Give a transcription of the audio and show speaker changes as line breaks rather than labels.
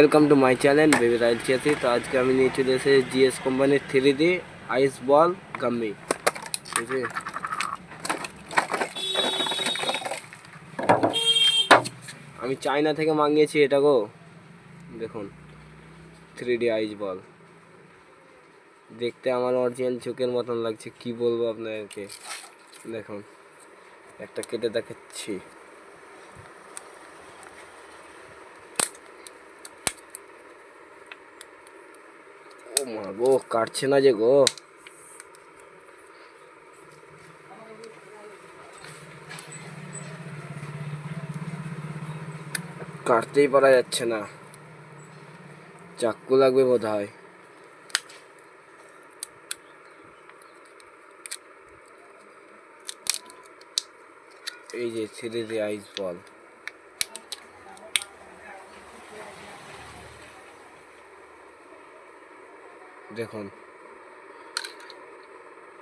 Welcome to my channel baby Ryle chassis. তো আজকে আমি নিয়ে চলে এসেছি জিএস কোম্পানির 3D আইস বল গাম্মি। ঠিক আছে, আমি চায়না থেকে মাঙিয়েছি এটা গো। দেখুন 3D আইস বল, দেখতে আমার অরিজিনাল চোখের মতন লাগছে, কি বলবো আপনাদেরকে। দেখুন একটা কেটে দেখাচ্ছি। ও মা গো, কাটছে না যে গো। কাটতেই পারা যাচ্ছে না, চাক্কু লাগবে বোধ হয়। এই যে 3D আইস বল, দেখুন।